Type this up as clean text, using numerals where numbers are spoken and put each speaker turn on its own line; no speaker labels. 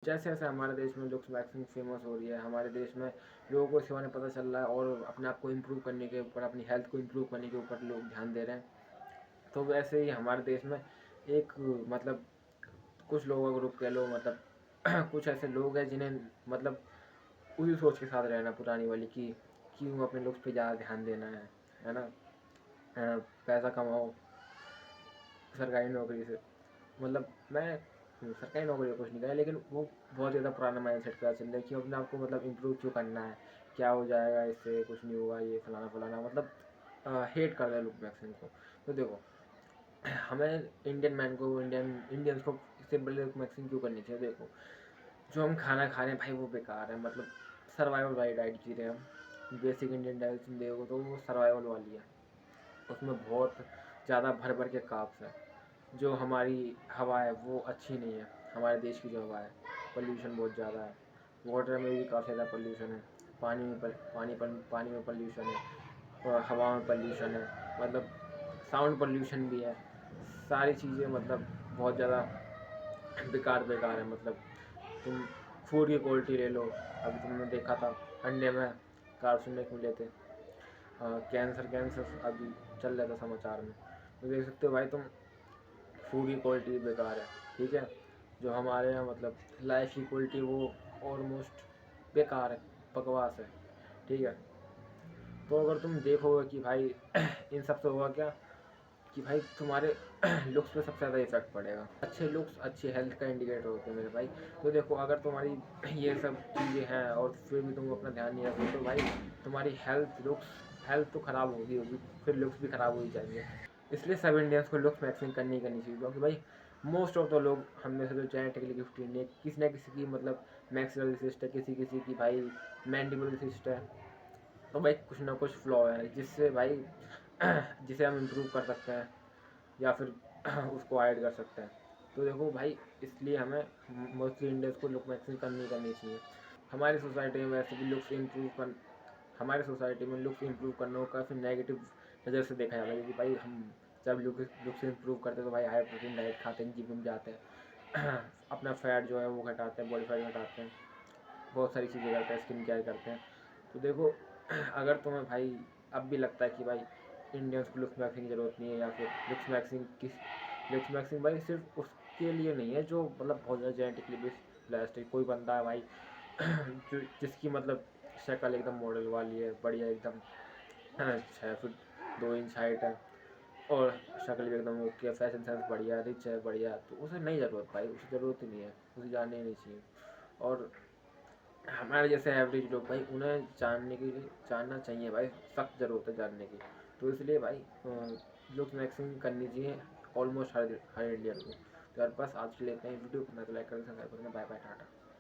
जैसे जैसे हमारे देश में लुक्स वैक्सिंग फेमस हो रही है, हमारे देश में लोगों को इसके बारे में पता चल रहा है और अपने आप को इम्प्रूव करने के ऊपर, अपनी हेल्थ को इम्प्रूव करने के ऊपर लोग ध्यान दे रहे हैं। तो वैसे ही हमारे देश में एक मतलब कुछ लोगों का ग्रुप कह लो, मतलब कुछ ऐसे लोग हैं जिन्हें मतलब उसी सोच के साथ रहना पुरानी वाली कि क्यों अपने लुक्स पे ज़्यादा ध्यान देना है ना। पैसा कमाओ सरकारी नौकरी से, मतलब मैं सरकारी नौकरी का कुछ नहीं कहा, लेकिन वो बहुत ज़्यादा पुराना माइंड सेट का चल रहा है कि अपने आप को मतलब इम्प्रूव क्यों करना है, क्या हो जाएगा इससे, कुछ नहीं होगा, ये फलाना फलाना, मतलब हेट कर रहे हैं लुक वैक्सिंग को। तो देखो, हमें इंडियन मैन को, इंडियंस को सिंपल लुक वैक्सिंग क्यों करनी चाहिए। देखो, जो हम खाना खा रहे हैं भाई वो बेकार है, मतलब सर्वाइवल वाली डाइट जी रहे हैं हम। बेसिक इंडियन डाइट देखो तो वो सर्वाइवल वाली है, उसमें बहुत ज़्यादा भर भर के काब्स है। जो हमारी हवा है वो अच्छी नहीं है, हमारे देश की जो हवा है, पोल्यूशन बहुत ज़्यादा है, वाटर में भी काफ़ी ज़्यादा पोल्यूशन है, पानी में पोल्यूशन है, और हवा में पोल्यूशन है, मतलब साउंड पोल्यूशन भी है। सारी चीज़ें मतलब बहुत ज़्यादा बेकार है। मतलब तुम फूड की क्वालिटी ले लो, अभी तुमने देखा था अंडे में कार्सिनिक मिले थे, कैंसर अभी चल रहा था समाचार में। तो देख सकते हो भाई तुम, फूड की क्वालिटी बेकार है, ठीक है। जो हमारे यहाँ मतलब लाइफ की क्वालिटी वो ऑलमोस्ट बेकार है, बकवास है, ठीक है। तो अगर तुम देखोगे कि भाई इन सब से होगा क्या, कि भाई तुम्हारे लुक्स पे सबसे ज़्यादा इफेक्ट पड़ेगा। अच्छे लुक्स अच्छी हेल्थ का इंडिकेटर होते हैं मेरे भाई। तो देखो, अगर तुम्हारी ये सब चीज़ें हैं और फिर भी तुम अपना ध्यान नहीं रखोगे तो भाई तुम्हारी हेल्थ तो ख़राब होगी, फिर लुक्स भी ख़राब हो ही जाएंगे। इसलिए सब इंडियंस को लुक्स मैक्सिंग करनी ही करनी चाहिए, क्योंकि भाई मोस्ट ऑफ द लोग हम में से जो जेनेटिकली गिफ्टेड नहीं है, किसी ना किसी की मतलब मैक्सिलरी सिस्ट है, किसी किसी की भाई मैंडिबल सिस्ट है, तो भाई कुछ ना कुछ फ्लॉ है जिससे भाई जिसे हम इम्प्रूव कर सकते हैं या फिर उसको ऐड कर सकते हैं। तो देखो भाई, इसलिए हमें मोस्टली इंडियंस को लुक मैक्सिंग करनी चाहिए। हमारी सोसाइटी में वैसे भी हमारी सोसाइटी में लुक्स इम्प्रूव करने को काफ़ी नेगेटिव नज़र से देखा जाता है, क्योंकि भाई हम जब लुक्स इम्प्रूव करते हैं तो भाई हाई प्रोटीन डाइट खाते हैं, जिम में जाते हैं, अपना फैट जो है वो घटाते हैं, बॉडी फैट घटाते हैं, बहुत सारी चीज़ें करते हैं, स्किन केयर करते हैं। तो देखो, अगर तुम्हें भाई अब भी लगता है कि भाई इंडियंस को लुक्स मैक्सिंग की ज़रूरत नहीं है, या फिर लुक्स मैक्सिंग भाई सिर्फ उसके लिए नहीं है जो मतलब बहुत ज़्यादा जेनेटिकली ब्लेस्ड है। कोई बंदा है भाई जो जिसकी मतलब शक्ल एकदम मॉडल वाली है, बढ़िया एकदम 6 फुट 2 इंच हाइट है, और शक्ल भी एकदम ओके, फैशन सेंस बढ़िया, रिच है बढ़िया, तो उसे नहीं ज़रूरत भाई, उसे ज़रूरत ही नहीं है, उसे जानने ही नहीं चाहिए। और हमारे जैसे एवरेज लोग भाई, उन्हें जानना चाहिए भाई, सख्त ज़रूरत है जानने की। तो इसलिए भाई लुक्स मैक्सिंग करनी चाहिए ऑलमोस्ट हर इंडियन को। तो यार बस आज के लिए इतना ही। वीडियो को लाइक करना, सब्सक्राइब करना। Bye bye, Tata.